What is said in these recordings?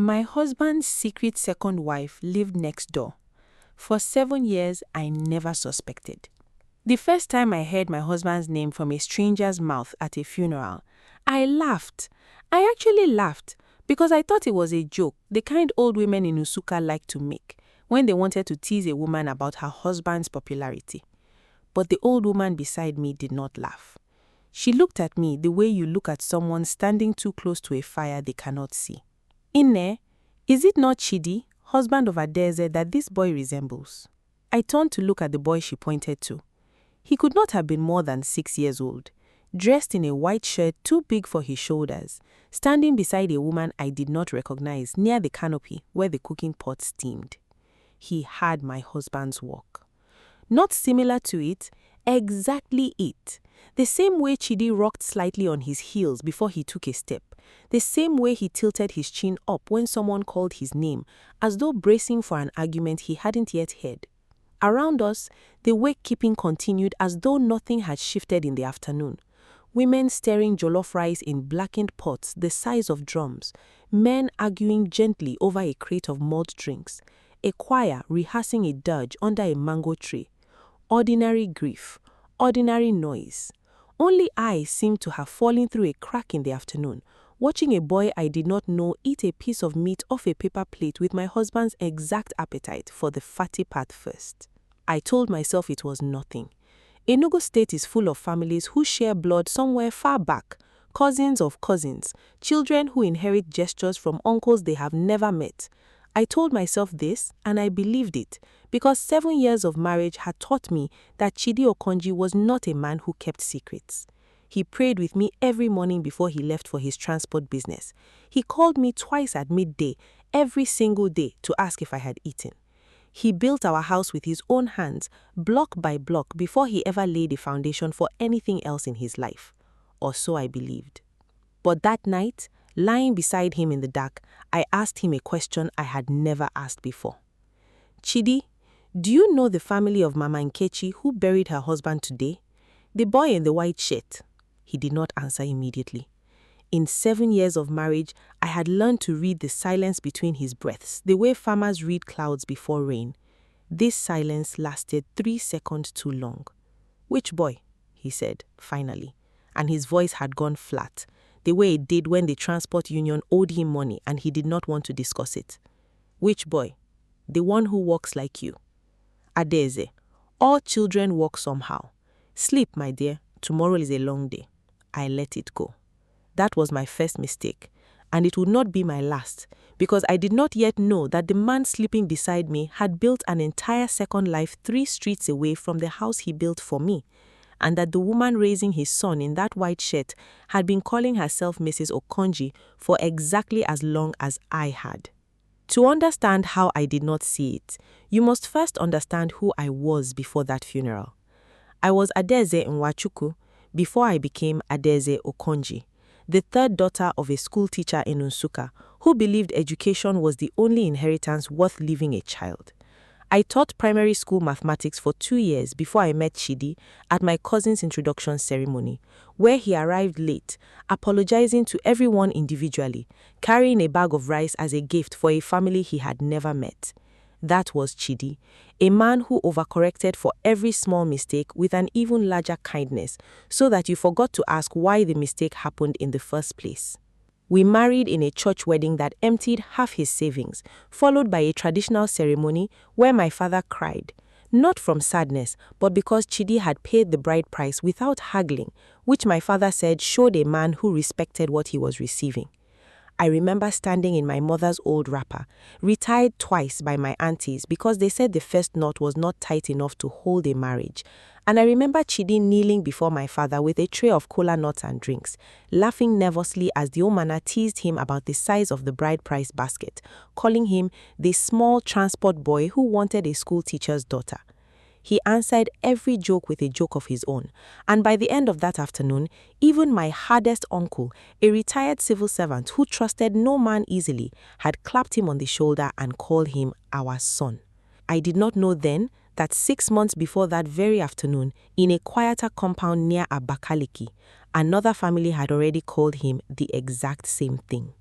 My husband's secret second wife lived next door. For 7 years, I never suspected. The first time I heard my husband's name from a stranger's mouth at a funeral, I laughed. I actually laughed because I thought it was a joke, the kind old women in Nsukka like to make when they wanted to tease a woman about her husband's popularity. But the old woman beside me did not laugh. She looked at me the way you look at someone standing too close to a fire they cannot see. Inne, is it not Chidi, husband of Adaeze, that this boy resembles? I turned to look at the boy she pointed to. He could not have been more than 6 years old, dressed in a white shirt too big for his shoulders, standing beside a woman I did not recognize near the canopy where the cooking pot steamed. He had my husband's walk. Not similar to it, exactly it. The same way Chidi rocked slightly on his heels before he took a step. The same way he tilted his chin up when someone called his name, as though bracing for an argument he hadn't yet heard. Around us, the wake-keeping continued as though nothing had shifted in the afternoon. Women stirring jollof rice in blackened pots the size of drums, men arguing gently over a crate of mulled drinks, a choir rehearsing a dirge under a mango tree. Ordinary grief, ordinary noise. Only I seemed to have fallen through a crack in the afternoon, watching a boy I did not know eat a piece of meat off a paper plate with my husband's exact appetite for the fatty part first. I told myself it was nothing. Enugu State is full of families who share blood somewhere far back, cousins of cousins, children who inherit gestures from uncles they have never met. I told myself this, and I believed it, because 7 years of marriage had taught me that Chidi Okonji was not a man who kept secrets. He prayed with me every morning before he left for his transport business. He called me twice at midday, every single day, to ask if I had eaten. He built our house with his own hands, block by block, before he ever laid a foundation for anything else in his life. Or so I believed. But that night, lying beside him in the dark, I asked him a question I had never asked before. Chidi, do you know the family of Mama Nkechi who buried her husband today? The boy in the white shirt. He did not answer immediately. In 7 years of marriage, I had learned to read the silence between his breaths, the way farmers read clouds before rain. This silence lasted 3 seconds too long. Which boy? He said, finally, and his voice had gone flat, the way it did when the transport union owed him money and he did not want to discuss it. Which boy? The one who walks like you. Adaeze, all children walk somehow. Sleep, my dear, tomorrow is a long day. I let it go. That was my first mistake, and it would not be my last, because I did not yet know that the man sleeping beside me had built an entire second life 3 streets away from the house he built for me, and that the woman raising his son in that white shirt had been calling herself Mrs. Okonji for exactly as long as I had. To understand how I did not see it, you must first understand who I was before that funeral. I was Adaeze Nwachukwu before I became Adaeze Okonji, the third daughter of a school teacher in Nsukka who believed education was the only inheritance worth leaving a child. I taught primary school mathematics for 2 years before I met Chidi at my cousin's introduction ceremony, where he arrived late, apologizing to everyone individually, carrying a bag of rice as a gift for a family he had never met. That was Chidi, a man who overcorrected for every small mistake with an even larger kindness, so that you forgot to ask why the mistake happened in the first place. We married in a church wedding that emptied half his savings, followed by a traditional ceremony where my father cried, not from sadness, but because Chidi had paid the bride price without haggling, which my father said showed a man who respected what he was receiving. I remember standing in my mother's old wrapper, retired twice by my aunties because they said the first knot was not tight enough to hold a marriage. And I remember Chidi kneeling before my father with a tray of cola nuts and drinks, laughing nervously as the Omana teased him about the size of the bride price basket, calling him the small transport boy who wanted a school teacher's daughter. He answered every joke with a joke of his own, and by the end of that afternoon, even my hardest uncle, a retired civil servant who trusted no man easily, had clapped him on the shoulder and called him our son. I did not know then that 6 months before that very afternoon, in a quieter compound near Abakaliki, another family had already called him the exact same thing.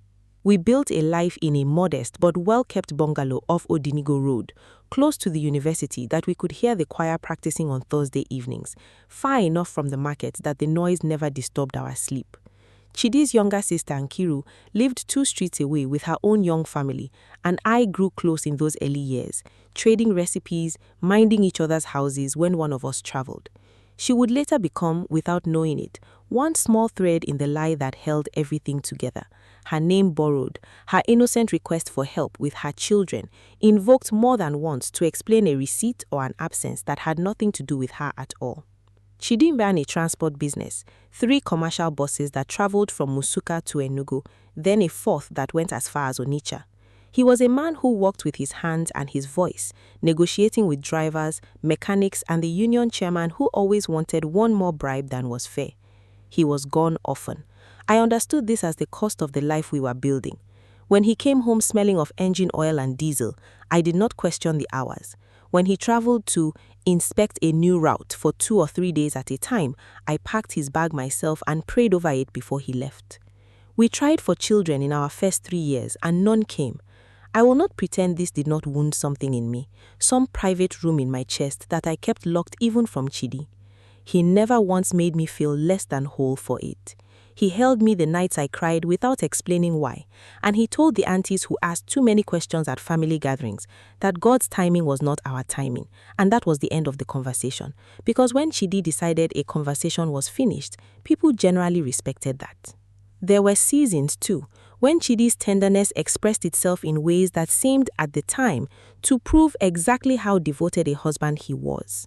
We built a life in a modest but well-kept bungalow off Odinigo Road, close to the university that we could hear the choir practicing on Thursday evenings, far enough from the market that the noise never disturbed our sleep. Chidi's younger sister Nkiru lived 2 streets away with her own young family, and I grew close in those early years, trading recipes, minding each other's houses when one of us traveled. She would later become, without knowing it, one small thread in the lie that held everything together. Her name borrowed, her innocent request for help with her children, invoked more than once to explain a receipt or an absence that had nothing to do with her at all. Chidi ran a transport business, 3 commercial buses that traveled from Nsukka to Enugu, then a 4th that went as far as Onitsha. He was a man who worked with his hands and his voice, negotiating with drivers, mechanics, and the union chairman who always wanted one more bribe than was fair. He was gone often. I understood this as the cost of the life we were building. When he came home smelling of engine oil and diesel, I did not question the hours. When he traveled to inspect a new route for 2 or 3 days at a time, I packed his bag myself and prayed over it before he left. We tried for children in our first 3 years and none came. I will not pretend this did not wound something in me, some private room in my chest that I kept locked even from Chidi. He never once made me feel less than whole for it. He held me the nights I cried without explaining why, and he told the aunties who asked too many questions at family gatherings that God's timing was not our timing, and that was the end of the conversation, because when Chidi decided a conversation was finished, people generally respected that. There were seasons, too, when Chidi's tenderness expressed itself in ways that seemed, at the time, to prove exactly how devoted a husband he was.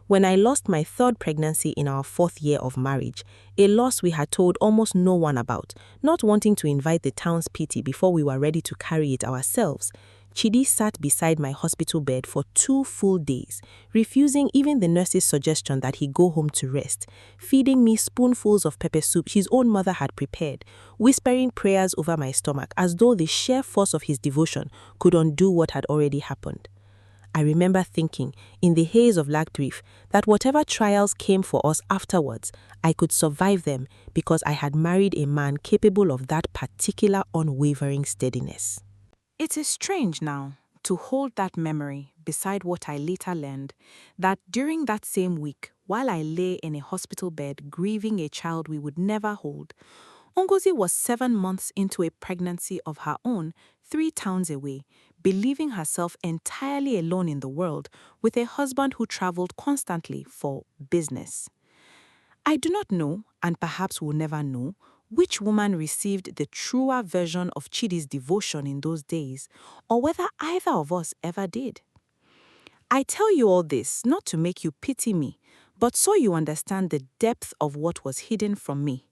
When I lost my 3rd pregnancy in our 4th year of marriage, a loss we had told almost no one about, not wanting to invite the town's pity before we were ready to carry it ourselves, Chidi sat beside my hospital bed for 2 full days, refusing even the nurse's suggestion that he go home to rest, feeding me spoonfuls of pepper soup his own mother had prepared, whispering prayers over my stomach as though the sheer force of his devotion could undo what had already happened. I remember thinking, in the haze of lag grief, that whatever trials came for us afterwards, I could survive them because I had married a man capable of that particular unwavering steadiness. It is strange now to hold that memory beside what I later learned, that during that same week, while I lay in a hospital bed grieving a child we would never hold, Ngozi was 7 months into a pregnancy of her own, 3 towns away, believing herself entirely alone in the world with a husband who traveled constantly for business. I do not know, and perhaps will never know, which woman received the truer version of Chidi's devotion in those days, or whether either of us ever did. I tell you all this not to make you pity me, but so you understand the depth of what was hidden from me.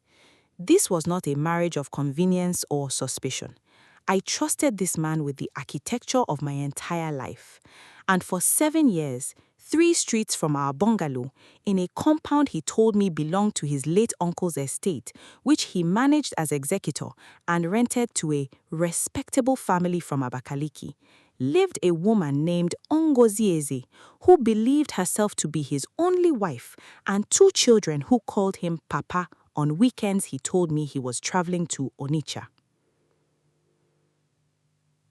This was not a marriage of convenience or suspicion. I trusted this man with the architecture of my entire life. And for 7 years, 3 streets from our bungalow, in a compound he told me belonged to his late uncle's estate, which he managed as executor and rented to a respectable family from Abakaliki, lived a woman named Adaeze, who believed herself to be his only wife, and 2 children who called him Papa. On weekends, he told me he was traveling to Onitsha.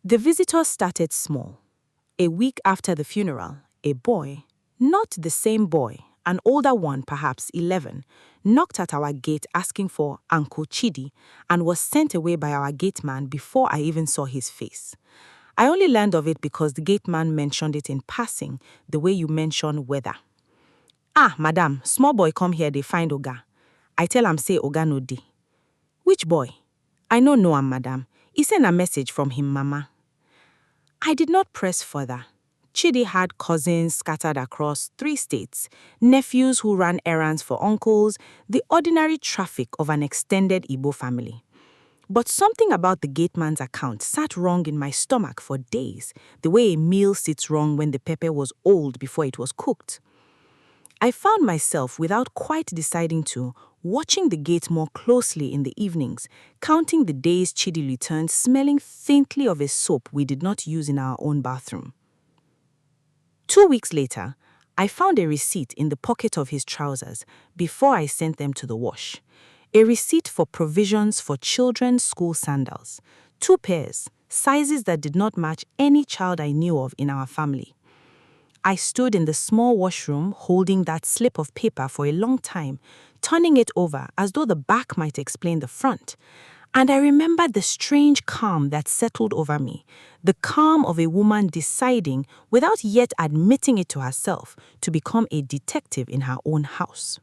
The visitors started small. A week after the funeral, a boy, not the same boy, an older one, perhaps 11, knocked at our gate asking for Uncle Chidi and was sent away by our gateman before I even saw his face. I only learned of it because the gateman mentioned it in passing, the way you mention weather. "Ah, madam, small boy come here, they find Oga." I tell am say Oga no dey. "Which boy?" "I no know am, madam. He sent a message from him mama." I did not press further. Chidi had cousins scattered across 3 states, nephews who ran errands for uncles, the ordinary traffic of an extended Igbo family. But something about the gateman's account sat wrong in my stomach for days, the way a meal sits wrong when the pepper was old before it was cooked. I found myself, without quite deciding to, watching the gate more closely in the evenings, counting the days Chidi returned, smelling faintly of a soap we did not use in our own bathroom. 2 weeks later, I found a receipt in the pocket of his trousers before I sent them to the wash. A receipt for provisions for children's school sandals, 2 pairs, sizes that did not match any child I knew of in our family. I stood in the small washroom holding that slip of paper for a long time, turning it over as though the back might explain the front. And I remembered the strange calm that settled over me, the calm of a woman deciding, without yet admitting it to herself, to become a detective in her own house.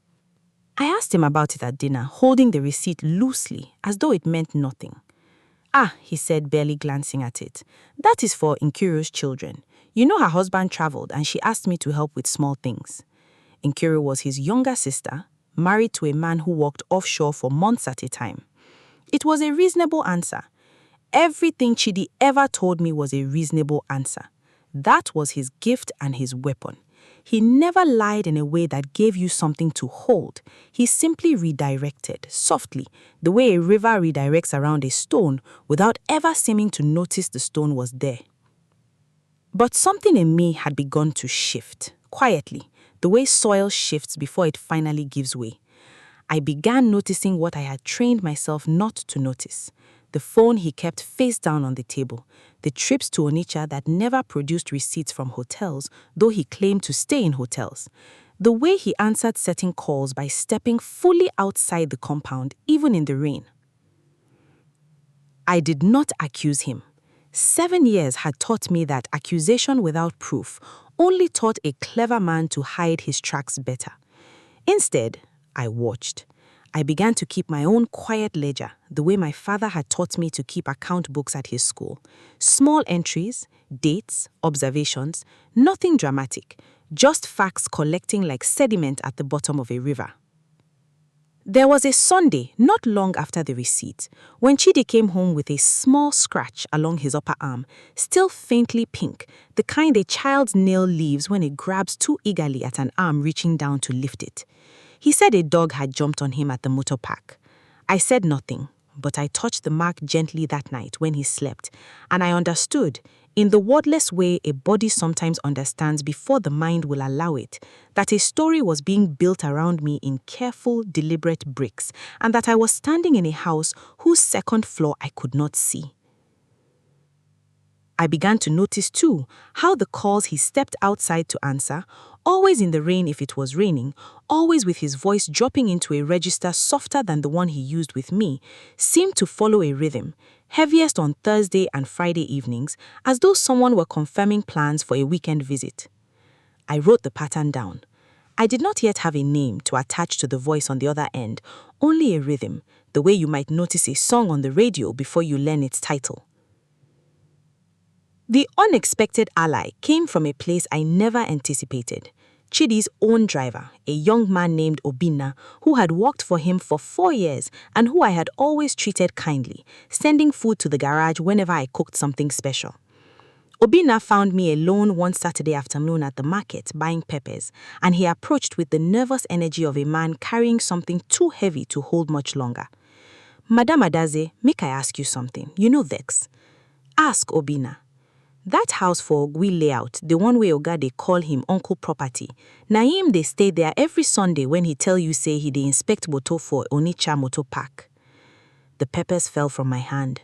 I asked him about it at dinner, holding the receipt loosely, as though it meant nothing. "Ah," he said, barely glancing at it, "that is for Nkiru's children. You know her husband traveled and she asked me to help with small things." Nkiru was his younger sister, married to a man who worked offshore for months at a time. It was a reasonable answer. Everything Chidi ever told me was a reasonable answer. That was his gift and his weapon. He never lied in a way that gave you something to hold. He simply redirected, softly, the way a river redirects around a stone without ever seeming to notice the stone was there. But something in me had begun to shift, quietly, the way soil shifts before it finally gives way. I began noticing what I had trained myself not to notice. The phone he kept face down on the table, the trips to Onitsha that never produced receipts from hotels, though he claimed to stay in hotels. The way he answered certain calls by stepping fully outside the compound, even in the rain. I did not accuse him. 7 years had taught me that accusation without proof only taught a clever man to hide his tracks better. Instead, I watched. I began to keep my own quiet ledger, the way my father had taught me to keep account books at his school. Small entries, dates, observations, nothing dramatic, just facts collecting like sediment at the bottom of a river. There was a Sunday, not long after the receipt, when Chidi came home with a small scratch along his upper arm, still faintly pink, the kind a child's nail leaves when it grabs too eagerly at an arm reaching down to lift it. He said a dog had jumped on him at the motor park. I said nothing, but I touched the mark gently that night when he slept, and I understood, in the wordless way a body sometimes understands before the mind will allow it, that a story was being built around me in careful, deliberate bricks, and that I was standing in a house whose second floor I could not see. I began to notice, too, how the calls he stepped outside to answer, always in the rain if it was raining, always with his voice dropping into a register softer than the one he used with me, seemed to follow a rhythm, heaviest on Thursday and Friday evenings, as though someone were confirming plans for a weekend visit. I wrote the pattern down. I did not yet have a name to attach to the voice on the other end, only a rhythm, the way you might notice a song on the radio before you learn its title. The unexpected ally came from a place I never anticipated. Chidi's own driver, a young man named Obinna, who had worked for him for 4 years and who I had always treated kindly, sending food to the garage whenever I cooked something special. Obinna found me alone one Saturday afternoon at the market buying peppers, and he approached with the nervous energy of a man carrying something too heavy to hold much longer. "Madam Adaeze, make I ask you something. You know Vex." "Ask, Obinna." "That house for Ogui layout, the one where Oga they call him uncle property, na him they stay there every Sunday when he tell you say he dey inspect motor for Onitsha motor park." The peppers fell from my hand.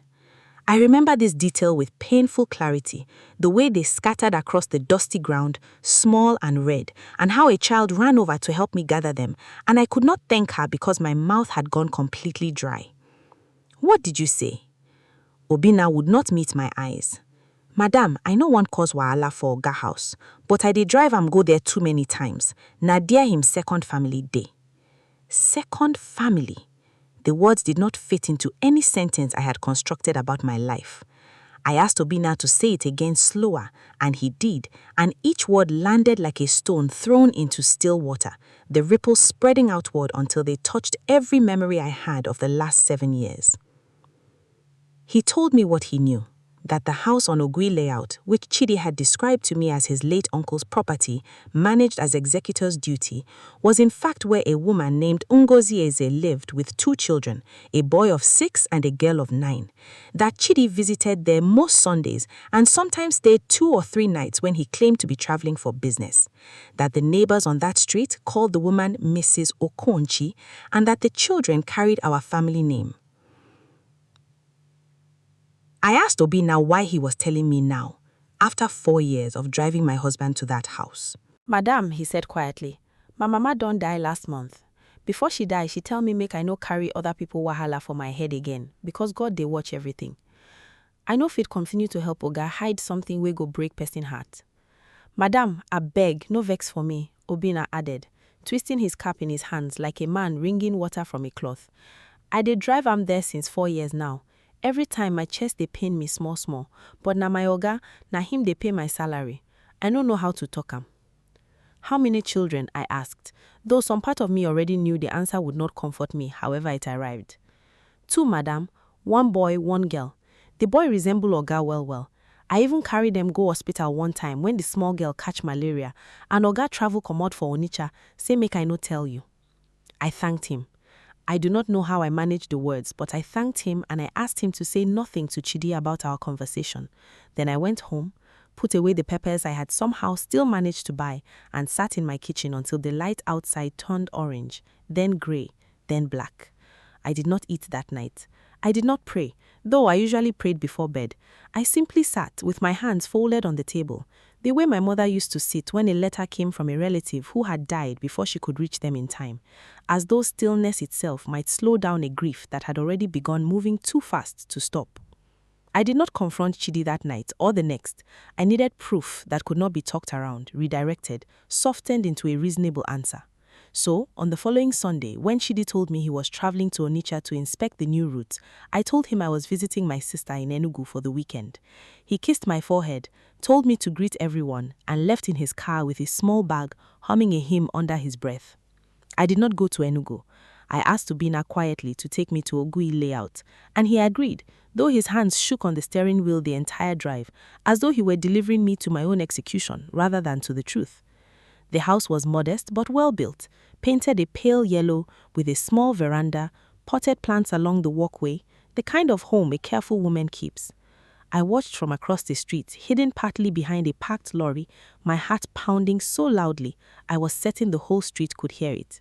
I remember this detail with painful clarity, the way they scattered across the dusty ground, small and red, and how a child ran over to help me gather them, and I could not thank her because my mouth had gone completely dry. "What did you say?" Obinna would not meet my eyes. "Madam, I no wan cause wahala for Oga house, but I dey drive am go there too many times. Na there him second family dey." Second family. The words did not fit into any sentence I had constructed about my life. I asked Obinna to say it again slower, and he did, and each word landed like a stone thrown into still water, the ripples spreading outward until they touched every memory I had of the last 7 years. He told me what he knew, that the house on Ogui layout, which Chidi had described to me as his late uncle's property, managed as executor's duty, was in fact where a woman named Adaeze lived with 2 children, a boy of 6 and a girl of 9, that Chidi visited there most Sundays and sometimes stayed 2 or 3 nights when he claimed to be traveling for business, that the neighbors on that street called the woman Mrs. Okonchi, and that the children carried our family name. I asked Obina why he was telling me now, after 4 years of driving my husband to that house. Madam, he said quietly, my mama don die last month. Before she die, she tell me make I no carry other people wahala for my head again, because God dey watch everything. I no fit continue to help Oga hide something wey go break person heart. Madam, abeg, no vex for me, Obina added, twisting his cap in his hands like a man wringing water from a cloth. I dey drive am there since 4 years now. Every time my chest dey pain me small small, but na my Oga, na him dey pay my salary. I no know how to talk am. How many children? I asked, though some part of me already knew the answer would not comfort me, however it arrived. 2, madam, 1 boy, 1 girl. The boy resemble Oga well. I even carried them go hospital one time when the small girl catch malaria, and Oga travel comot for Onitsha, say make I no tell you. I thanked him. I do not know how I managed the words, but I thanked him and I asked him to say nothing to Chidi about our conversation. Then I went home, put away the peppers I had somehow still managed to buy, and sat in my kitchen until the light outside turned orange, then grey, then black. I did not eat that night. I did not pray, though I usually prayed before bed. I simply sat with my hands folded on the table, the way my mother used to sit when a letter came from a relative who had died before she could reach them in time, as though stillness itself might slow down a grief that had already begun moving too fast to stop. I did not confront Chidi that night or the next. I needed proof that could not be talked around, redirected, softened into a reasonable answer. So, on the following Sunday, when Chidi told me he was traveling to Onitsha to inspect the new routes, I told him I was visiting my sister in Enugu for the weekend. He kissed my forehead, told me to greet everyone, and left in his car with a small bag, humming a hymn under his breath. I did not go to Enugu. I asked Obina quietly to take me to Ogui layout, and he agreed, though his hands shook on the steering wheel the entire drive, as though he were delivering me to my own execution rather than to the truth. The house was modest but well built, painted a pale yellow with a small veranda, potted plants along the walkway, the kind of home a careful woman keeps. I watched from across the street, hidden partly behind a parked lorry, my heart pounding so loudly I was certain the whole street could hear it.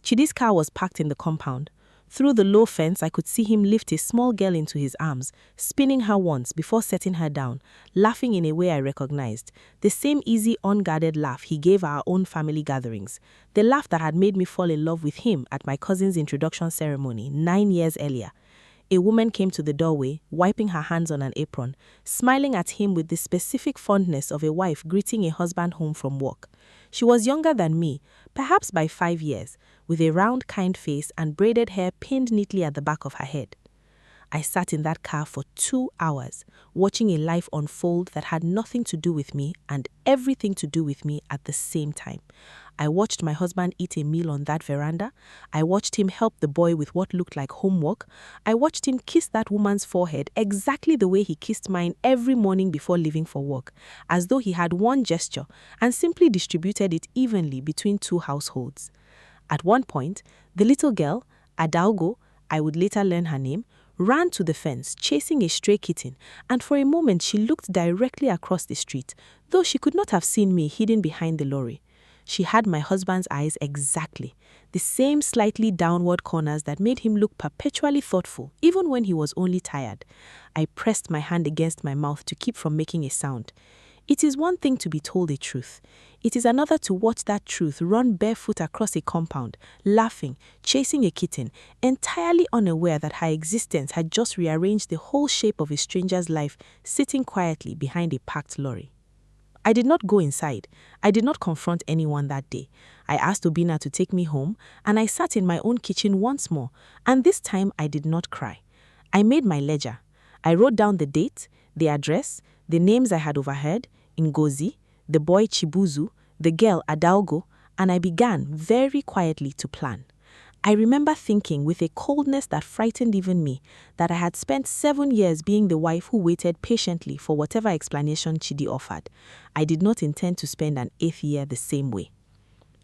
Chidi's car was parked in the compound. Through the low fence, I could see him lift a small girl into his arms, spinning her once before setting her down, laughing in a way I recognized, the same easy, unguarded laugh he gave our own family gatherings, the laugh that had made me fall in love with him at my cousin's introduction ceremony 9 years earlier. A woman came to the doorway, wiping her hands on an apron, smiling at him with the specific fondness of a wife greeting a husband home from work. She was younger than me, perhaps by 5 years, with a round, kind face and braided hair pinned neatly at the back of her head. I sat in that car for 2 hours, watching a life unfold that had nothing to do with me and everything to do with me at the same time. I watched my husband eat a meal on that veranda. I watched him help the boy with what looked like homework. I watched him kiss that woman's forehead exactly the way he kissed mine every morning before leaving for work, as though he had one gesture and simply distributed it evenly between 2 households. At one point, the little girl, Adaeze, I would later learn her name, ran to the fence, chasing a stray kitten, and for a moment she looked directly across the street, though she could not have seen me hidden behind the lorry. She had my husband's eyes exactly, the same slightly downward corners that made him look perpetually thoughtful, even when he was only tired. I pressed my hand against my mouth to keep from making a sound. It is one thing to be told a truth. It is another to watch that truth run barefoot across a compound, laughing, chasing a kitten, entirely unaware that her existence had just rearranged the whole shape of a stranger's life, sitting quietly behind a parked lorry. I did not go inside. I did not confront anyone that day. I asked Obina to take me home, and I sat in my own kitchen once more, and this time I did not cry. I made my ledger. I wrote down the date, the address, the names I had overheard, Ngozi, the boy Chibuzu, the girl Adaeze, and I began very quietly to plan. I remember thinking with a coldness that frightened even me that I had spent 7 years being the wife who waited patiently for whatever explanation Chidi offered. I did not intend to spend an 8th year the same way.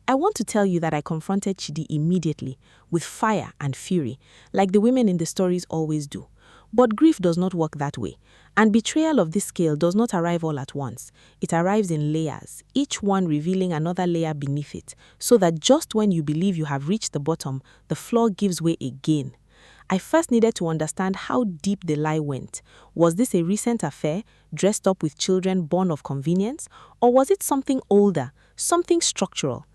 I want to tell you that I confronted Chidi immediately, with fire and fury, like the women in the stories always do. But grief does not work that way, and betrayal of this scale does not arrive all at once. It arrives in layers, each one revealing another layer beneath it, so that just when you believe you have reached the bottom, the floor gives way again. I first needed to understand how deep the lie went. Was this a recent affair, dressed up with children born of convenience? Or was it something older, something structural?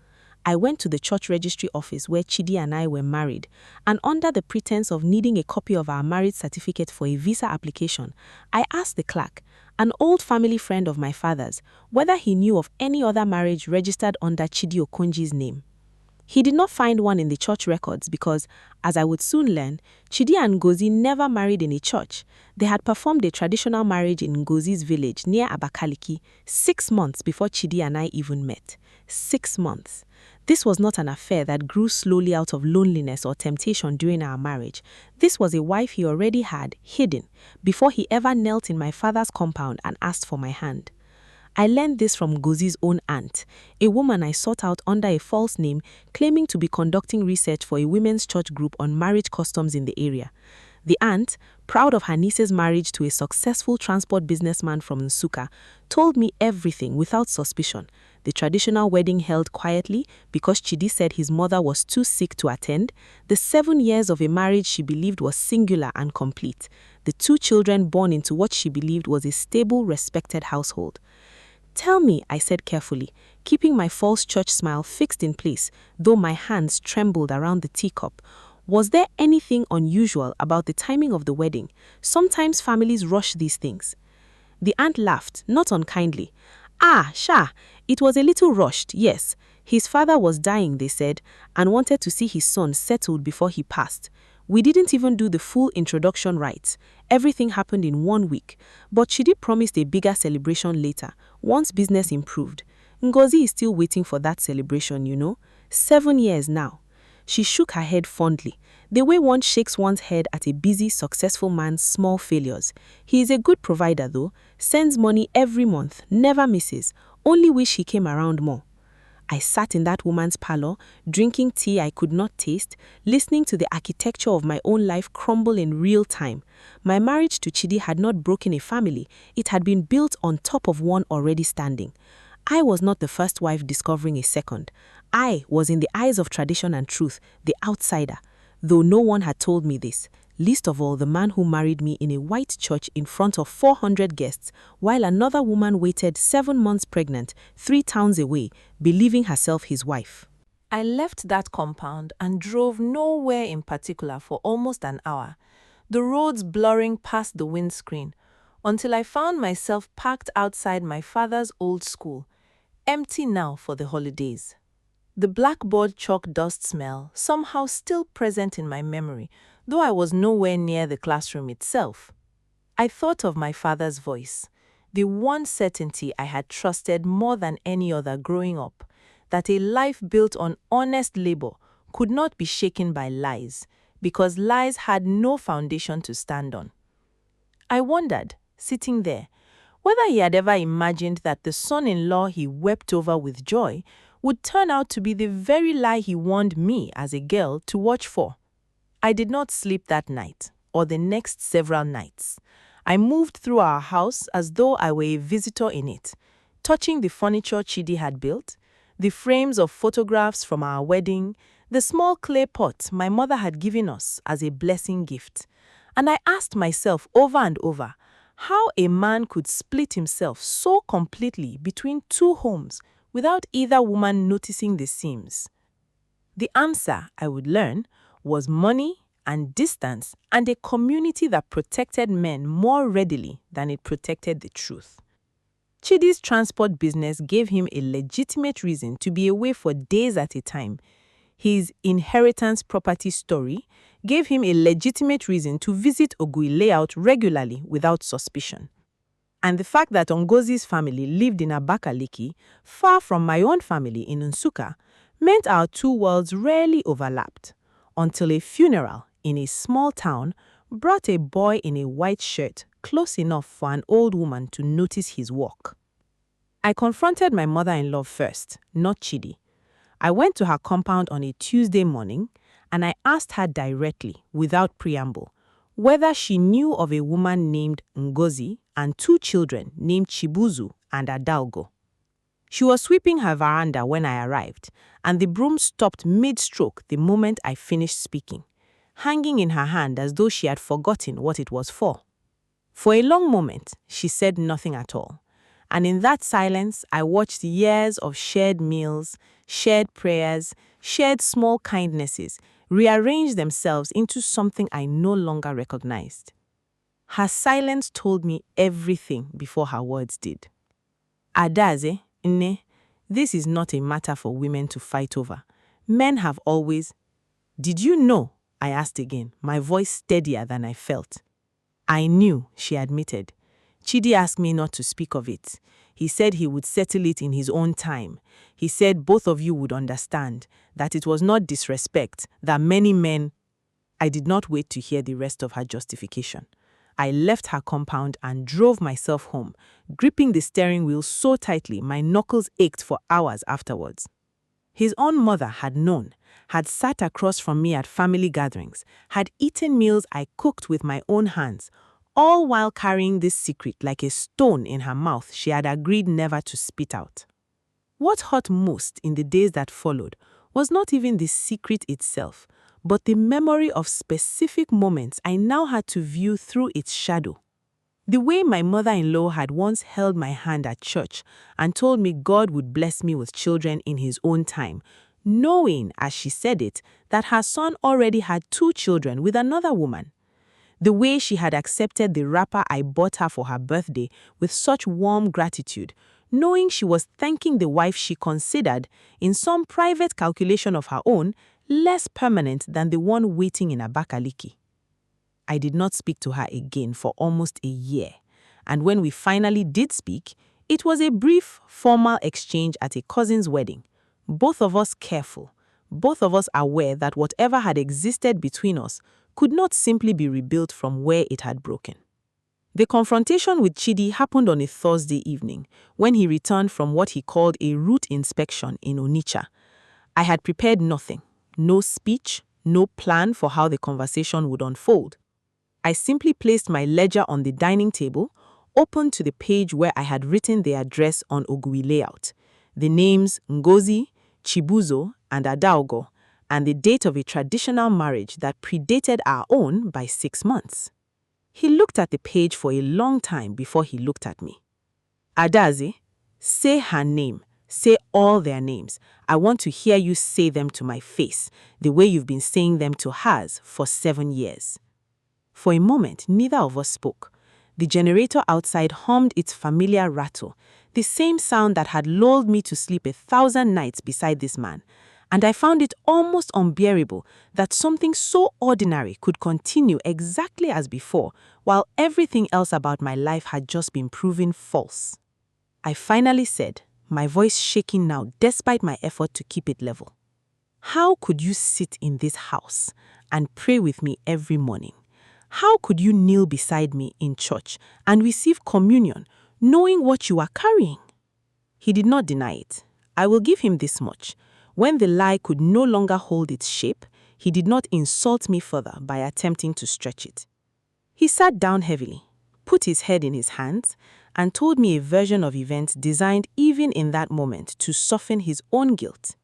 I went to the church registry office where Chidi and I were married, and under the pretense of needing a copy of our marriage certificate for a visa application, I asked the clerk, an old family friend of my father's, whether he knew of any other marriage registered under Chidi Okonji's name. He did not find one in the church records because, as I would soon learn, Chidi and Ngozi never married in a church. They had performed a traditional marriage in Ngozi's village near Abakaliki 6 months before Chidi and I even met. 6 months. This was not an affair that grew slowly out of loneliness or temptation during our marriage. This was a wife he already had, hidden, before he ever knelt in my father's compound and asked for my hand. I learned this from Ngozi's own aunt, a woman I sought out under a false name, claiming to be conducting research for a women's church group on marriage customs in the area. The aunt, proud of her niece's marriage to a successful transport businessman from Nsukka, told me everything without suspicion. The traditional wedding held quietly because Chidi said his mother was too sick to attend, the 7 years of a marriage she believed was singular and complete, the 2 children born into what she believed was a stable, respected household. "Tell me," I said carefully, keeping my false church smile fixed in place, though my hands trembled around the teacup. "Was there anything unusual about the timing of the wedding? Sometimes families rush these things." The aunt laughed, not unkindly. It was a little rushed, yes. His father was dying, they said, and wanted to see his son settled before he passed. We didn't even do the full introduction rites. Everything happened in 1 week, but Chidi promised a bigger celebration later, once business improved. Ngozi is still waiting for that celebration, 7 years now. She shook her head fondly, the way one shakes one's head at a busy, successful man's small failures. He is a good provider though, sends money every month, never misses, only wish he came around more. I sat in that woman's parlor, drinking tea I could not taste, listening to the architecture of my own life crumble in real time. My marriage to Chidi had not broken a family, it had been built on top of one already standing. I was not the first wife discovering a second. I was, in the eyes of tradition and truth, the outsider, though no one had told me this. Least of all the man who married me in a white church in front of 400 guests, while another woman waited 7 months pregnant, 3 towns away, believing herself his wife. I left that compound and drove nowhere in particular for almost an hour, the roads blurring past the windscreen, until I found myself parked outside my father's old school, empty now for the holidays. The blackboard chalk dust smell somehow still present in my memory, though I was nowhere near the classroom itself. I thought of my father's voice, the one certainty I had trusted more than any other growing up, that a life built on honest labor could not be shaken by lies, because lies had no foundation to stand on. I wondered, sitting there, whether he had ever imagined that the son-in-law he wept over with joy would turn out to be the very lie he warned me as a girl to watch for. I did not sleep that night, or the next several nights. I moved through our house as though I were a visitor in it, touching the furniture Chidi had built, the frames of photographs from our wedding, the small clay pot my mother had given us as a blessing gift. And I asked myself over and over how a man could split himself so completely between 2 homes without either woman noticing the seams. The answer, I would learn, was money and distance and a community that protected men more readily than it protected the truth. Chidi's transport business gave him a legitimate reason to be away for days at a time. His inheritance property story gave him a legitimate reason to visit Ogui layout regularly without suspicion. And the fact that Ngozi's family lived in Abakaliki, far from my own family in Nsukka, meant our 2 worlds rarely overlapped, until a funeral in a small town brought a boy in a white shirt close enough for an old woman to notice his walk. I confronted my mother-in-law first, not Chidi. I went to her compound on a Tuesday morning, and I asked her directly, without preamble, whether she knew of a woman named Ngozi and 2 children named Chibuzu and Adalgo. She was sweeping her veranda when I arrived, and the broom stopped mid-stroke the moment I finished speaking. hanging in her hand as though she had forgotten what it was for. For a long moment, she said nothing at all. And in that silence, I watched years of shared meals, shared prayers, shared small kindnesses rearrange themselves into something I no longer recognized. Her silence told me everything before her words did. Adaeze, Nne, this is not a matter for women to fight over. Men have always... Did you know? I asked again, my voice steadier than I felt. I knew, she admitted. Chidi asked me not to speak of it. He said he would settle it in his own time. He said both of you would understand, that it was not disrespect, that many men... I did not wait to hear the rest of her justification. I left her compound and drove myself home, gripping the steering wheel so tightly my knuckles ached for hours afterwards. His own mother had known, had sat across from me at family gatherings, had eaten meals I cooked with my own hands, all while carrying this secret like a stone in her mouth she had agreed never to spit out. What hurt most in the days that followed was not even the secret itself, but the memory of specific moments I now had to view through its shadow. The way my mother-in-law had once held my hand at church and told me God would bless me with children in his own time, knowing, as she said it, that her son already had 2 children with another woman. The way she had accepted the wrapper I bought her for her birthday with such warm gratitude, knowing she was thanking the wife she considered, in some private calculation of her own, less permanent than the one waiting in Abakaliki. I did not speak to her again for almost a year, and when we finally did speak, it was a brief, formal exchange at a cousin's wedding, both of us careful, both of us aware that whatever had existed between us could not simply be rebuilt from where it had broken. The confrontation with Chidi happened on a Thursday evening, when he returned from what he called a route inspection in Onitsha. I had prepared nothing, no speech, no plan for how the conversation would unfold. I simply placed my ledger on the dining table, opened to the page where I had written the address on Ogui layout, the names Ngozi, Chibuzo, and Adaogo, and the date of a traditional marriage that predated our own by 6 months. He looked at the page for a long time before he looked at me. Adaeze, say her name. Say all their names. I want to hear you say them to my face, the way you've been saying them to hers for 7 years. For a moment, neither of us spoke. The generator outside hummed its familiar rattle, the same sound that had lulled me to sleep 1,000 nights beside this man, and I found it almost unbearable that something so ordinary could continue exactly as before, while everything else about my life had just been proven false. I finally said, my voice shaking now despite my effort to keep it level. How could you sit in this house and pray with me every morning? How could you kneel beside me in church and receive communion, knowing what you are carrying? He did not deny it. I will give him this much. When the lie could no longer hold its shape, he did not insult me further by attempting to stretch it. He sat down heavily, put his head in his hands, and told me a version of events designed even in that moment to soften his own guilt.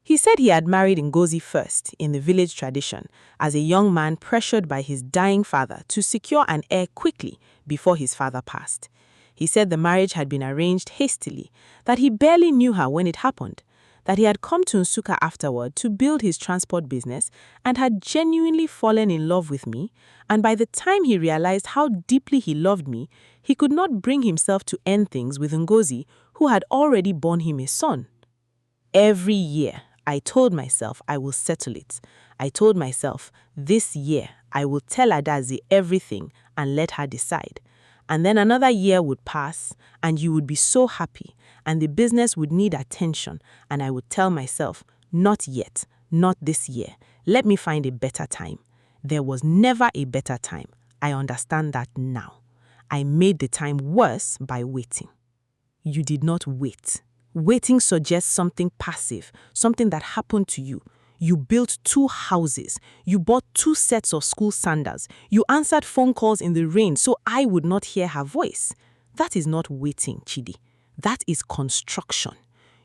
He said he had married Ngozi first in the village tradition as a young man pressured by his dying father to secure an heir quickly before his father passed. He said the marriage had been arranged hastily, that he barely knew her when it happened, that he had come to Nsukka afterward to build his transport business and had genuinely fallen in love with me, and by the time he realized how deeply he loved me, he could not bring himself to end things with Ngozi, who had already borne him a son. Every year, I told myself I will settle it. I told myself, this year I will tell Adaeze everything and let her decide. And then another year would pass, and you would be so happy, and the business would need attention, and I would tell myself, not yet, not this year. Let me find a better time. There was never a better time. I understand that now. I made the time worse by waiting. You did not wait. Waiting suggests something passive, something that happened to you. You built 2 houses. You bought 2 sets of school sandals. You answered phone calls in the rain so I would not hear her voice. That is not waiting, Chidi. That is construction.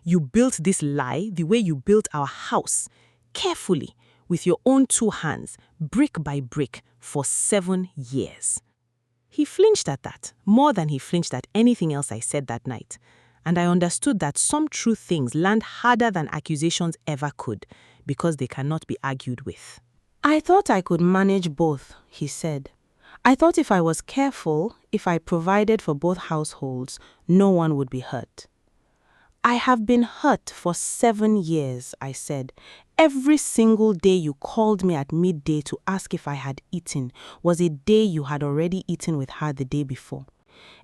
You built this lie the way you built our house, carefully, with your own 2 hands, brick by brick, for 7 years. He flinched at that, more than he flinched at anything else I said that night. And I understood that some true things land harder than accusations ever could, because they cannot be argued with. I thought I could manage both, he said. I thought if I was careful, if I provided for both households, no one would be hurt. I have been hurt for 7 years, I said. Every single day you called me at midday to ask if I had eaten was a day you had already eaten with her the day before.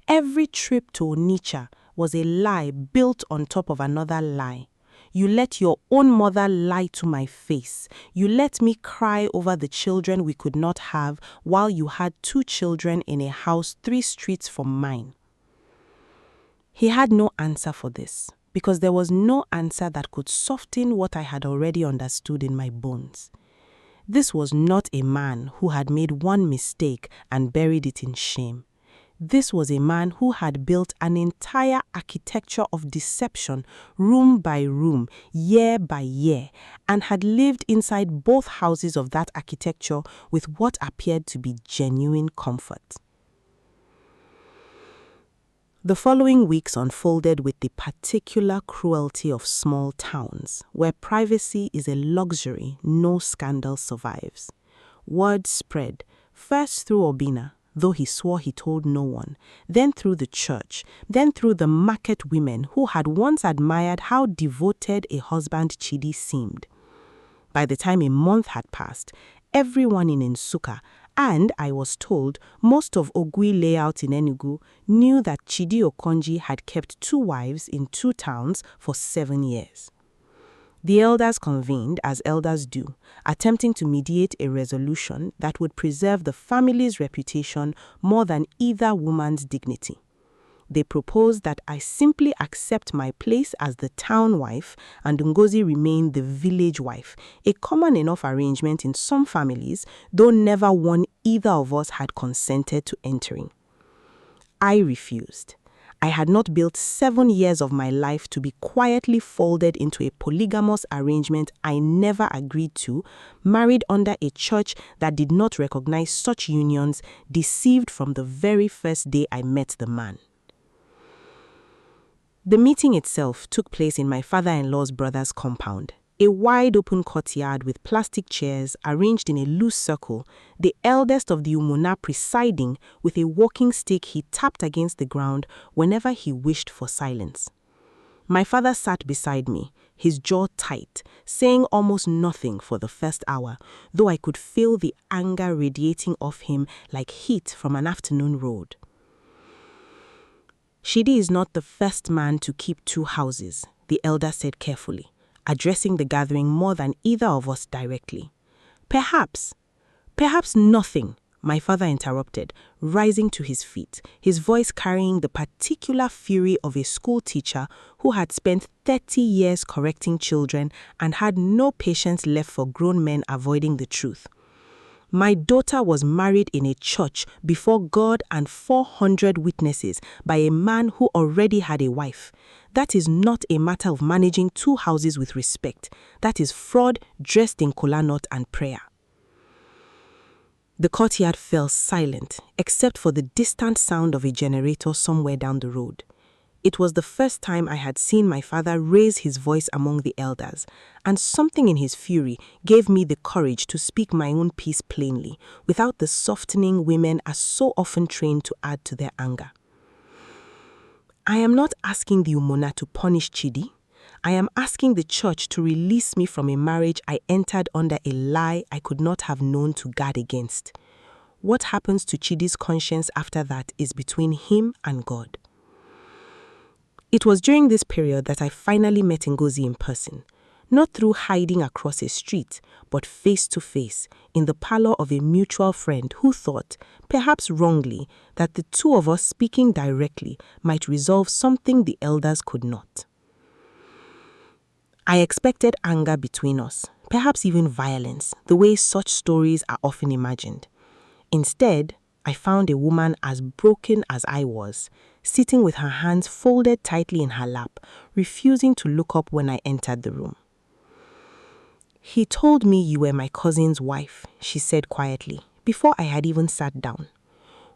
Every trip to Onitsha was a lie built on top of another lie. You let your own mother lie to my face. You let me cry over the children we could not have while you had 2 children in a house 3 streets from mine. He had no answer for this, because there was no answer that could soften what I had already understood in my bones. This was not a man who had made one mistake and buried it in shame. This was a man who had built an entire architecture of deception, room by room, year by year, and had lived inside both houses of that architecture with what appeared to be genuine comfort. The following weeks unfolded with the particular cruelty of small towns, where privacy is a luxury no scandal survives. Word spread, first through Obina, though he swore he told no one, then through the church, then through the market women who had once admired how devoted a husband Chidi seemed. By the time a month had passed, everyone in Nsukka, and I was told most of Ogui layout in Enugu, knew that Chidi Okonji had kept 2 wives in 2 towns for 7 years. The elders convened, as elders do, attempting to mediate a resolution that would preserve the family's reputation more than either woman's dignity. They proposed that I simply accept my place as the town wife and Ngozi remain the village wife, a common enough arrangement in some families, though never one either of us had consented to entering. I refused. I had not built 7 years of my life to be quietly folded into a polygamous arrangement I never agreed to, married under a church that did not recognize such unions, deceived from the very first day I met the man. The meeting itself took place in my father-in-law's brother's compound, a wide-open courtyard with plastic chairs arranged in a loose circle, the eldest of the Umuna presiding with a walking stick he tapped against the ground whenever he wished for silence. My father sat beside me, his jaw tight, saying almost nothing for the first hour, though I could feel the anger radiating off him like heat from an afternoon road. Chidi is not the first man to keep 2 houses, the elder said carefully, addressing the gathering more than either of us directly. Perhaps nothing, my father interrupted, rising to his feet, his voice carrying the particular fury of a school teacher who had spent 30 years correcting children and had no patience left for grown men avoiding the truth. My daughter was married in a church before God and 400 witnesses by a man who already had a wife. That is not a matter of managing 2 houses with respect. That is fraud dressed in kola nut and prayer. The courtyard fell silent, except for the distant sound of a generator somewhere down the road. It was the first time I had seen my father raise his voice among the elders, and something in his fury gave me the courage to speak my own piece plainly, without the softening women are so often trained to add to their anger. I am not asking the Umona to punish Chidi. I am asking the church to release me from a marriage I entered under a lie I could not have known to guard against. What happens to Chidi's conscience after that is between him and God. It was during this period that I finally met Ngozi in person, not through hiding across a street, but face to face, in the parlor of a mutual friend who thought, perhaps wrongly, that the 2 of us speaking directly might resolve something the elders could not. I expected anger between us, perhaps even violence, the way such stories are often imagined. Instead, I found a woman as broken as I was, sitting with her hands folded tightly in her lap, refusing to look up when I entered the room. "He told me you were my cousin's wife," she said quietly, before I had even sat down.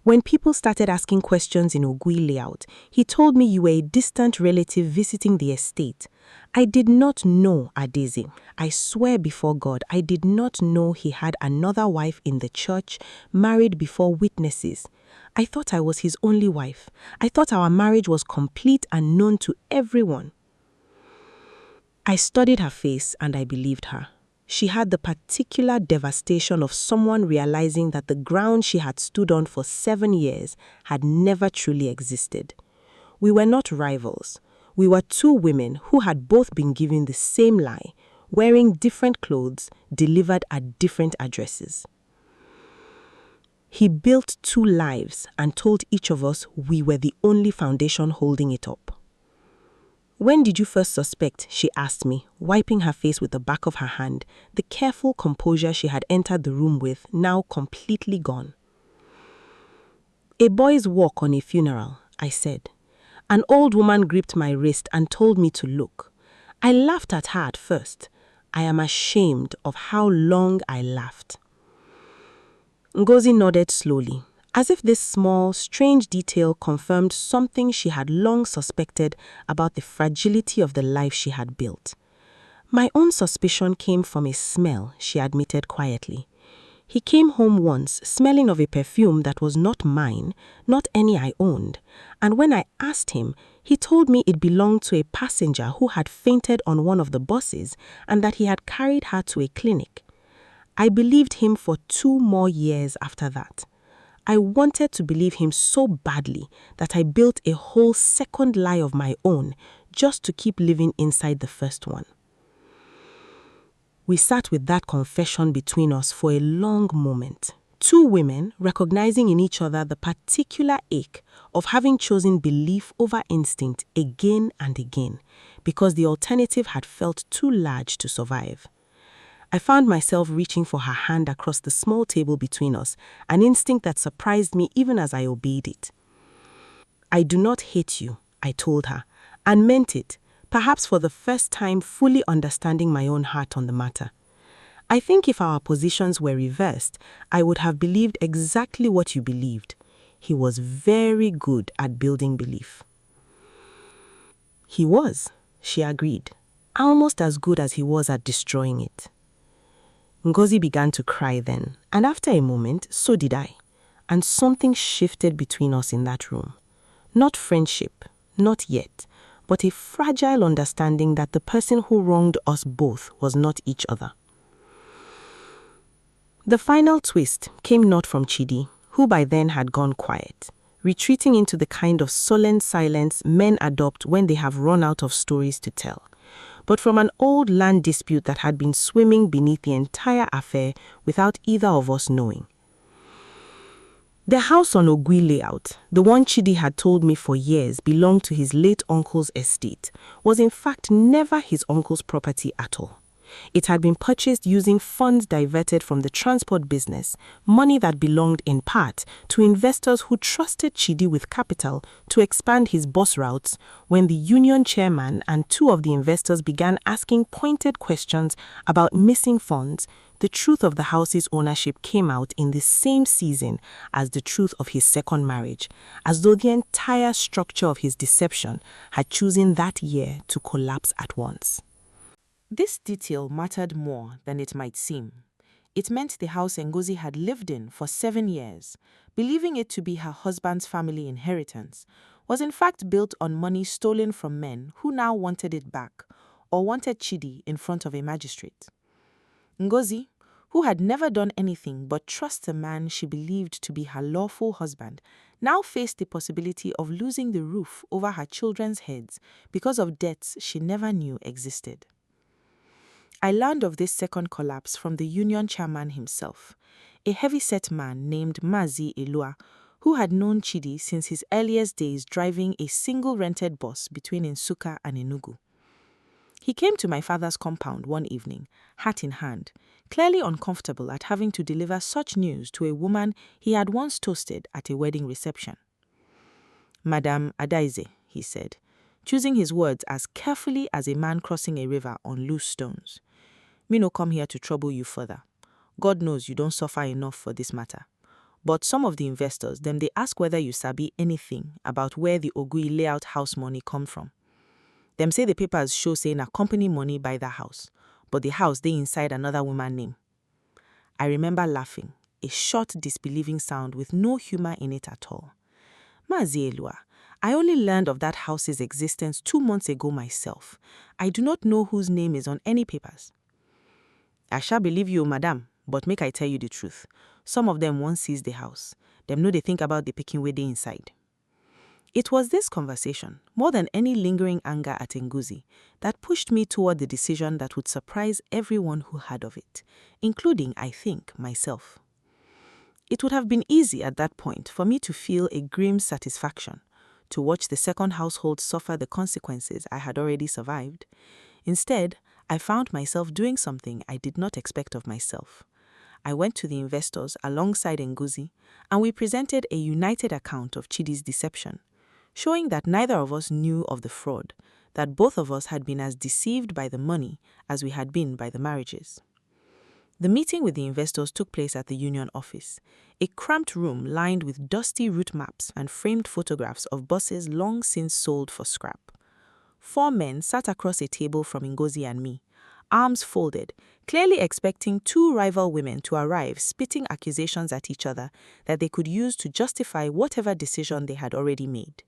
"When people started asking questions in Ogui layout, he told me you were a distant relative visiting the estate. I did not know, Adaeze. I swear before God, I did not know he had another wife in the church, married before witnesses. I thought I was his only wife. I thought our marriage was complete and known to everyone." I studied her face and I believed her. She had the particular devastation of someone realizing that the ground she had stood on for 7 years had never truly existed. We were not rivals. We were two women who had both been given the same lie, wearing different clothes, delivered at different addresses. He built 2 lives and told each of us we were the only foundation holding it up. "When did you first suspect?" she asked me, wiping her face with the back of her hand, the careful composure she had entered the room with now completely gone. "A boy's walk on a funeral," I said. "An old woman gripped my wrist and told me to look. I laughed at her at first. I am ashamed of how long I laughed." Ngozi nodded slowly, as if this small, strange detail confirmed something she had long suspected about the fragility of the life she had built. "My own suspicion came from a smell," she admitted quietly. "He came home once smelling of a perfume that was not mine, not any I owned, and when I asked him, he told me it belonged to a passenger who had fainted on one of the buses and that he had carried her to a clinic. I believed him for 2 more years after that. I wanted to believe him so badly that I built a whole second lie of my own just to keep living inside the first one." We sat with that confession between us for a long moment. 2 women recognizing in each other the particular ache of having chosen belief over instinct again and again, because the alternative had felt too large to survive. I found myself reaching for her hand across the small table between us, an instinct that surprised me even as I obeyed it. "I do not hate you," I told her, and meant it, perhaps for the first time fully understanding my own heart on the matter. I think if our positions were reversed, I would have believed exactly what you believed. He was very good at building belief. "He was," she agreed, "almost as good as he was at destroying it." Ngozi began to cry then, and after a moment, so did I. And something shifted between us in that room. Not friendship, not yet, but a fragile understanding that the person who wronged us both was not each other. The final twist came not from Chidi, who by then had gone quiet, retreating into the kind of sullen silence men adopt when they have run out of stories to tell, but from an old land dispute that had been swimming beneath the entire affair without either of us knowing. The house on Ogui layout, the one Chidi had told me for years belonged to his late uncle's estate, was in fact never his uncle's property at all. It had been purchased using funds diverted from the transport business, money that belonged in part to investors who trusted Chidi with capital to expand his bus routes when the union chairman and 2 of the investors began asking pointed questions about missing funds. The truth of the house's ownership came out in the same season as the truth of his second marriage, as though the entire structure of his deception had chosen that year to collapse at once. This detail mattered more than it might seem. It meant the house Ngozi had lived in for 7 years, believing it to be her husband's family inheritance, was in fact built on money stolen from men who now wanted it back, or wanted Chidi in front of a magistrate. Ngozi, who had never done anything but trust a man she believed to be her lawful husband, now faced the possibility of losing the roof over her children's heads because of debts she never knew existed. I learned of this second collapse from the union chairman himself, a heavy-set man named Mazi Elua, who had known Chidi since his earliest days driving a single rented bus between Nsukka and Enugu. He came to my father's compound one evening, hat in hand, clearly uncomfortable at having to deliver such news to a woman he had once toasted at a wedding reception. "Madame Adaeze," he said, choosing his words as carefully as a man crossing a river on loose stones. Me no come here to trouble you further. God knows you don't suffer enough for this matter. But some of the investors, them they ask whether you sabi anything about where the Ogui layout house money come from. Them say the papers show say na company money buy the house, but the house they inside another woman name. I remember laughing, a short disbelieving sound with no humor in it at all. Mazi Elua, I only learned of that house's existence 2 months ago myself. I do not know whose name is on any papers. I shall believe you, madam, but make I tell you the truth. Some of them won't seize the house. Them know they think about the picking way they inside. It was this conversation, more than any lingering anger at Ngozi, that pushed me toward the decision that would surprise everyone who heard of it, including, I think, myself. It would have been easy at that point for me to feel a grim satisfaction, to watch the second household suffer the consequences I had already survived. Instead, I found myself doing something I did not expect of myself. I went to the investors alongside Ngozi, and we presented a united account of Chidi's deception, showing that neither of us knew of the fraud, that both of us had been as deceived by the money as we had been by the marriages. The meeting with the investors took place at the union office, a cramped room lined with dusty route maps and framed photographs of buses long since sold for scrap. 4 men sat across a table from Ngozi and me, arms folded, clearly expecting 2 rival women to arrive spitting accusations at each other that they could use to justify whatever decision they had already made.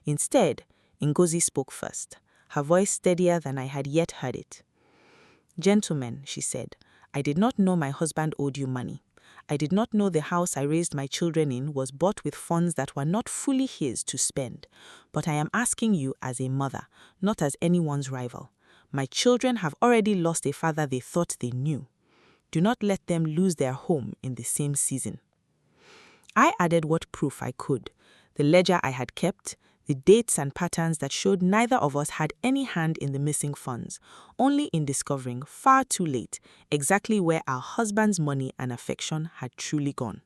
Instead, Ngozi spoke first, her voice steadier than I had yet heard it. "Gentlemen," she said, "I did not know my husband owed you money. I did not know the house I raised my children in was bought with funds that were not fully his to spend. But I am asking you as a mother, not as anyone's rival. My children have already lost a father they thought they knew. Do not let them lose their home in the same season." I added what proof I could, the ledger I had kept, the dates and patterns that showed neither of us had any hand in the missing funds, only in discovering far too late exactly where our husband's money and affection had truly gone.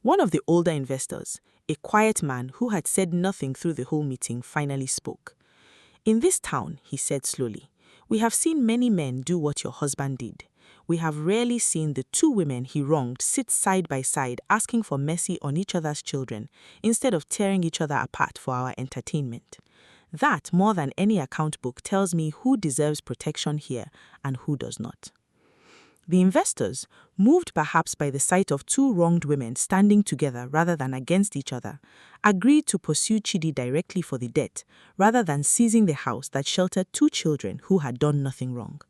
One of the older investors, a quiet man who had said nothing through the whole meeting, finally spoke. "In this town," he said slowly, "we have seen many men do what your husband did. We have rarely seen the 2 women he wronged sit side by side asking for mercy on each other's children instead of tearing each other apart for our entertainment. That, more than any account book, tells me who deserves protection here and who does not." The investors, moved perhaps by the sight of 2 wronged women standing together rather than against each other, agreed to pursue Chidi directly for the debt rather than seizing the house that sheltered 2 children who had done nothing wrong.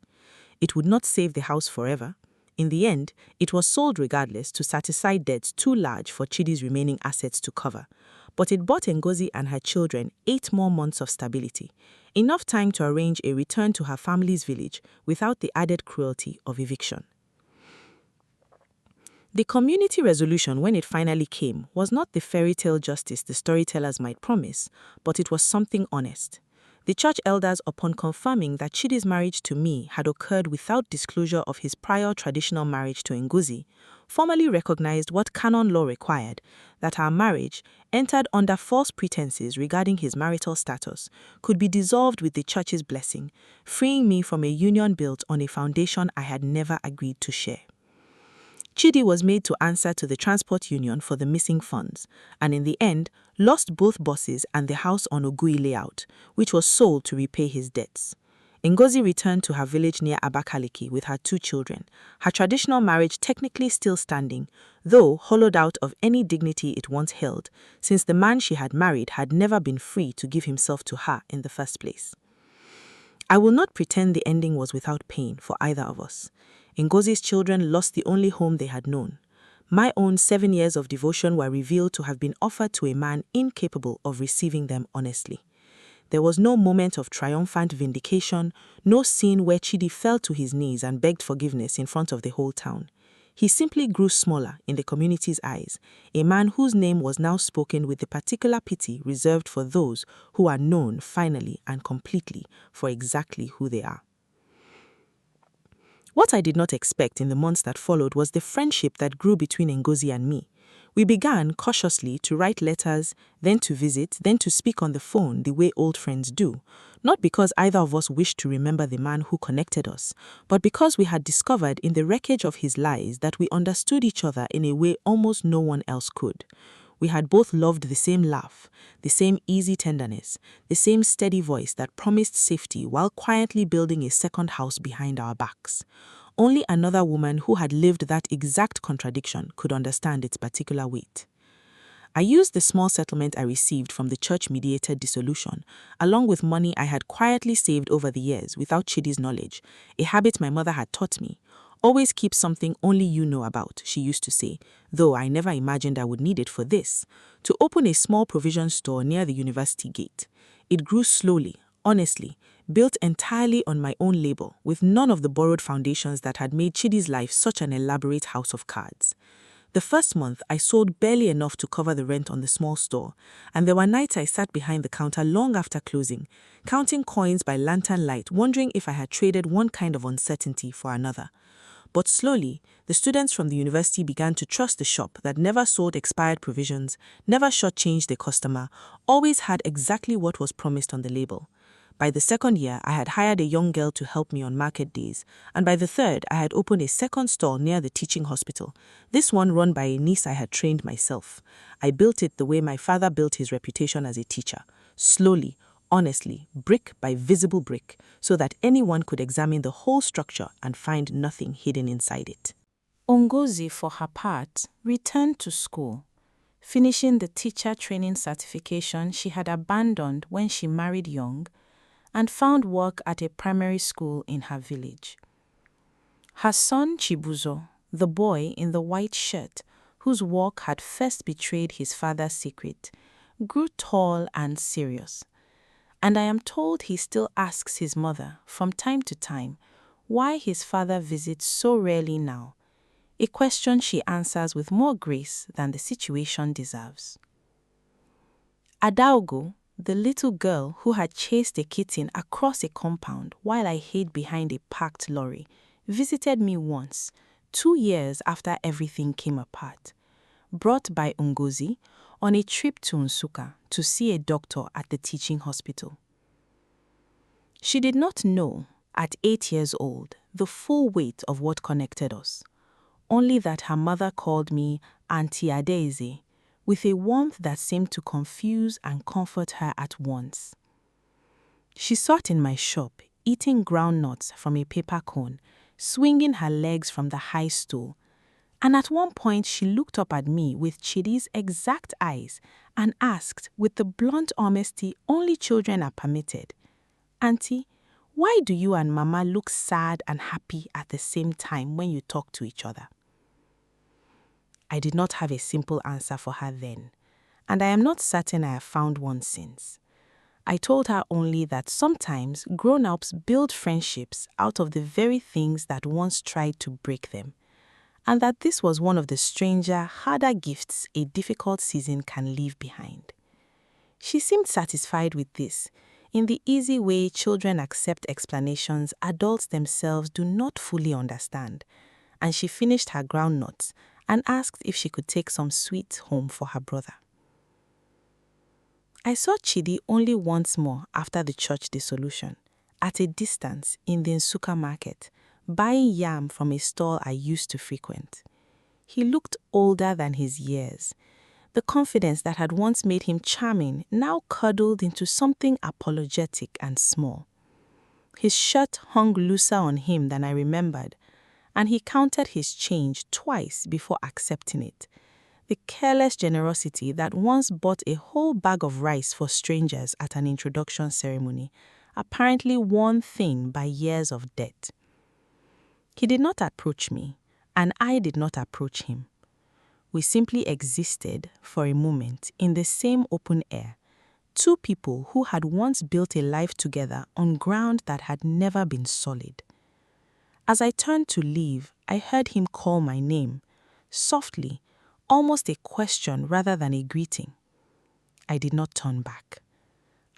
It would not save the house forever. In the end, it was sold regardless to satisfy debts too large for Chidi's remaining assets to cover. But it bought Ngozi and her children 8 more months of stability, enough time to arrange a return to her family's village without the added cruelty of eviction. The community resolution, when it finally came, was not the fairy tale justice the storytellers might promise, but it was something honest. The church elders, upon confirming that Chidi's marriage to me had occurred without disclosure of his prior traditional marriage to Ngozi, formally recognized what canon law required, that our marriage, entered under false pretenses regarding his marital status, could be dissolved with the church's blessing, freeing me from a union built on a foundation I had never agreed to share. Chidi was made to answer to the transport union for the missing funds, and in the end, lost both bosses and the house on Ogui layout, which was sold to repay his debts. Ngozi returned to her village near Abakaliki with her 2 children, her traditional marriage technically still standing, though hollowed out of any dignity it once held, since the man she had married had never been free to give himself to her in the first place. I will not pretend the ending was without pain for either of us. Ngozi's children lost the only home they had known. My own 7 years of devotion were revealed to have been offered to a man incapable of receiving them honestly. There was no moment of triumphant vindication, no scene where Chidi fell to his knees and begged forgiveness in front of the whole town. He simply grew smaller in the community's eyes, a man whose name was now spoken with the particular pity reserved for those who are known finally and completely for exactly who they are. What I did not expect in the months that followed was the friendship that grew between Ngozi and me. We began cautiously to write letters, then to visit, then to speak on the phone the way old friends do, Not because either of us wished to remember the man who connected us, but because we had discovered in the wreckage of his lies that we understood each other in a way almost no one else could. We had both loved the same laugh, the same easy tenderness, the same steady voice that promised safety while quietly building a second house behind our backs. Only another woman who had lived that exact contradiction could understand its particular weight. I used the small settlement I received from the church-mediated dissolution, along with money I had quietly saved over the years without Chidi's knowledge, a habit my mother had taught me. Always keep something only you know about, she used to say, though I never imagined I would need it for this, to open a small provision store near the university gate. It grew slowly, honestly, built entirely on my own labor, with none of the borrowed foundations that had made Chidi's life such an elaborate house of cards. The first month, I sold barely enough to cover the rent on the small store, and there were nights I sat behind the counter long after closing, counting coins by lantern light, wondering if I had traded one kind of uncertainty for another. But slowly, the students from the university began to trust the shop that never sold expired provisions, never shortchanged the customer, always had exactly what was promised on the label. By the second year, I had hired a young girl to help me on market days, and by the third, I had opened a second stall near the teaching hospital, this one run by a niece I had trained myself. I built it the way my father built his reputation as a teacher, slowly, honestly, brick by visible brick, so that anyone could examine the whole structure and find nothing hidden inside it. Ngozi, for her part, returned to school, finishing the teacher training certification she had abandoned when she married young, and found work at a primary school in her village. Her son Chibuzo, the boy in the white shirt, whose work had first betrayed his father's secret, grew tall and serious, and I am told he still asks his mother, from time to time, why his father visits so rarely now, a question she answers with more grace than the situation deserves. Adaeze, the little girl who had chased a kitten across a compound while I hid behind a parked lorry, visited me once, 2 years after everything came apart, brought by Ngozi on a trip to Nsukka to see a doctor at the teaching hospital. She did not know, at 8 years old, the full weight of what connected us, only that her mother called me Auntie Adaeze, with a warmth that seemed to confuse and comfort her at once. She sat in my shop, eating groundnuts from a paper cone, swinging her legs from the high stool, and at one point she looked up at me with Chidi's exact eyes and asked, with the blunt honesty only children are permitted, "Auntie, why do you and Mama look sad and happy at the same time when you talk to each other?" I did not have a simple answer for her then, and I am not certain I have found one since. I told her only that sometimes grown-ups build friendships out of the very things that once tried to break them, and that this was one of the stranger, harder gifts a difficult season can leave behind. She seemed satisfied with this, in the easy way children accept explanations adults themselves do not fully understand, and she finished her groundnuts and asked if she could take some sweets home for her brother. I saw Chidi only once more after the church dissolution, at a distance in the Nsukka market, buying yam from a stall I used to frequent. He looked older than his years. The confidence that had once made him charming now cuddled into something apologetic and small. His shirt hung looser on him than I remembered, and he counted his change twice before accepting it. The careless generosity that once bought a whole bag of rice for strangers at an introduction ceremony, apparently worn thin by years of debt. He did not approach me, and I did not approach him. We simply existed for a moment in the same open air, two people who had once built a life together on ground that had never been solid. As I turned to leave, I heard him call my name, softly, almost a question rather than a greeting. I did not turn back.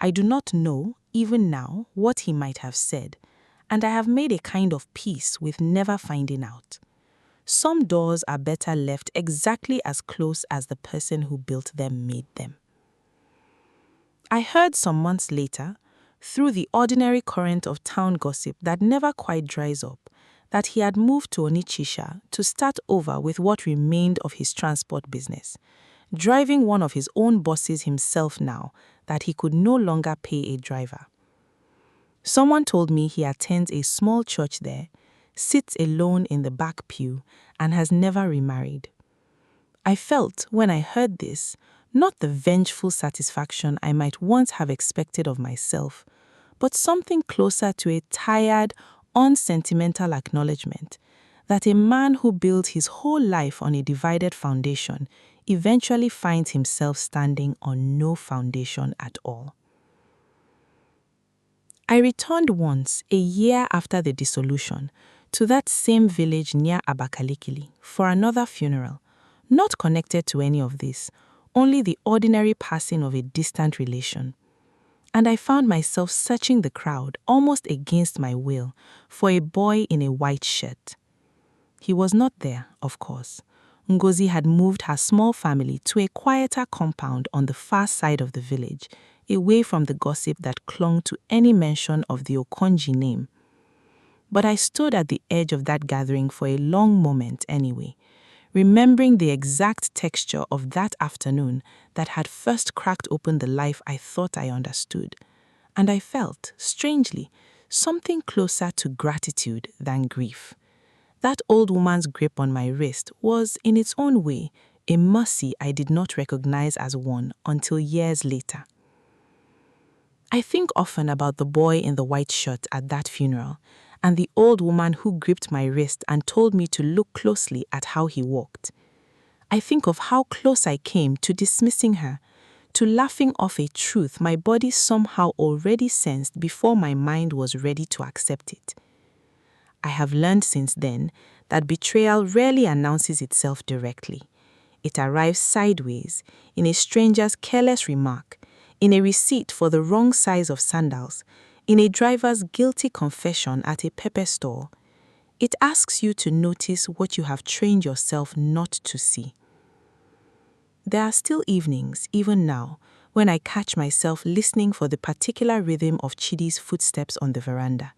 I do not know, even now, what he might have said, and I have made a kind of peace with never finding out. Some doors are better left exactly as close as the person who built them made them. I heard some months later, through the ordinary current of town gossip that never quite dries up, that he had moved to Onitsha to start over with what remained of his transport business, driving one of his own buses himself now that he could no longer pay a driver. Someone told me he attends a small church there, sits alone in the back pew, and has never remarried. I felt, when I heard this, not the vengeful satisfaction I might once have expected of myself, but something closer to a tired, unsentimental acknowledgement that a man who built his whole life on a divided foundation eventually finds himself standing on no foundation at all. I returned once, a year after the dissolution, to that same village near Abakaliki for another funeral, not connected to any of this, only the ordinary passing of a distant relation. And I found myself searching the crowd, almost against my will, for a boy in a white shirt. He was not there, of course. Ngozi had moved her small family to a quieter compound on the far side of the village, away from the gossip that clung to any mention of the Okonji name. But I stood at the edge of that gathering for a long moment anyway, remembering the exact texture of that afternoon that had first cracked open the life I thought I understood. And I felt, strangely, something closer to gratitude than grief. That old woman's grip on my wrist was, in its own way, a mercy I did not recognize as one until years later. I think often about the boy in the white shirt at that funeral, and the old woman who gripped my wrist and told me to look closely at how he walked. I think of how close I came to dismissing her, to laughing off a truth my body somehow already sensed before my mind was ready to accept it. I have learned since then that betrayal rarely announces itself directly. It arrives sideways, in a stranger's careless remark, in a receipt for the wrong size of sandals, in a driver's guilty confession at a pepper store. It asks you to notice what you have trained yourself not to see. There are still evenings, even now, when I catch myself listening for the particular rhythm of Chidi's footsteps on the veranda,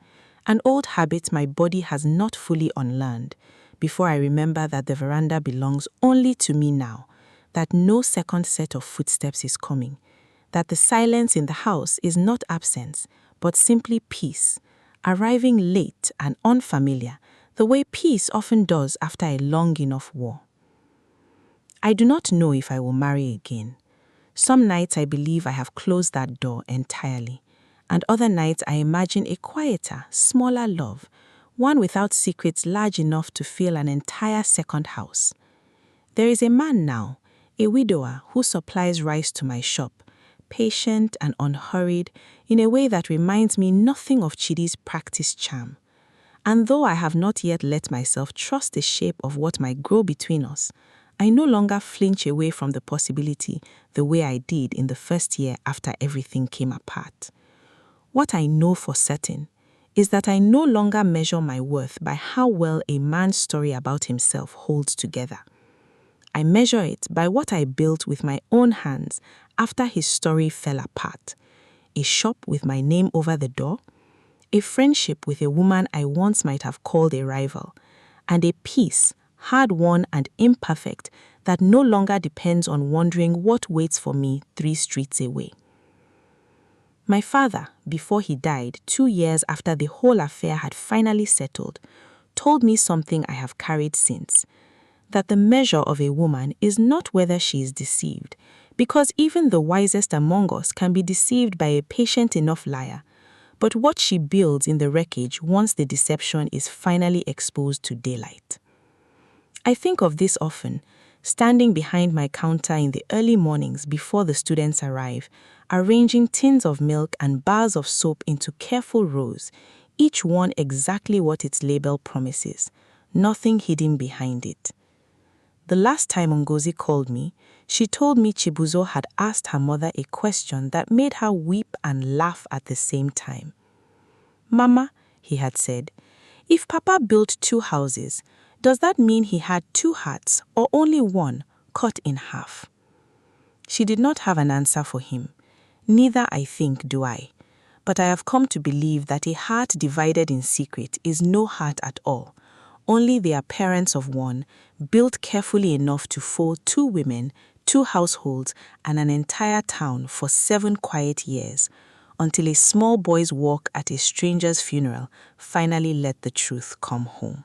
an old habit my body has not fully unlearned, before I remember that the veranda belongs only to me now, that no second set of footsteps is coming, that the silence in the house is not absence, but simply peace, arriving late and unfamiliar, the way peace often does after a long enough war. I do not know if I will marry again. Some nights I believe I have closed that door entirely, and other nights I imagine a quieter, smaller love, one without secrets large enough to fill an entire second house. There is a man now, a widower, who supplies rice to my shop, patient and unhurried, in a way that reminds me nothing of Chidi's practiced charm. And though I have not yet let myself trust the shape of what might grow between us, I no longer flinch away from the possibility the way I did in the first year after everything came apart. What I know for certain is that I no longer measure my worth by how well a man's story about himself holds together. I measure it by what I built with my own hands after his story fell apart. A shop with my name over the door, a friendship with a woman I once might have called a rival, and a peace, hard-won and imperfect, that no longer depends on wondering what waits for me 3 streets away. My father, before he died 2 years after the whole affair had finally settled, told me something I have carried since, that the measure of a woman is not whether she is deceived, because even the wisest among us can be deceived by a patient enough liar, but what she builds in the wreckage once the deception is finally exposed to daylight. I think of this often, standing behind my counter in the early mornings before the students arrive, arranging tins of milk and bars of soap into careful rows, each one exactly what its label promises, nothing hidden behind it. The last time Ngozi called me, she told me Chibuzo had asked her mother a question that made her weep and laugh at the same time. "Mama," he had said, "if Papa built 2 houses, does that mean he had 2 hearts or only one, cut in half?" She did not have an answer for him. Neither, I think, do I. But I have come to believe that a heart divided in secret is no heart at all. Only the appearance of one, built carefully enough to fool 2 women, 2 households, and an entire town for 7 quiet years, until a small boy's walk at a stranger's funeral finally let the truth come home.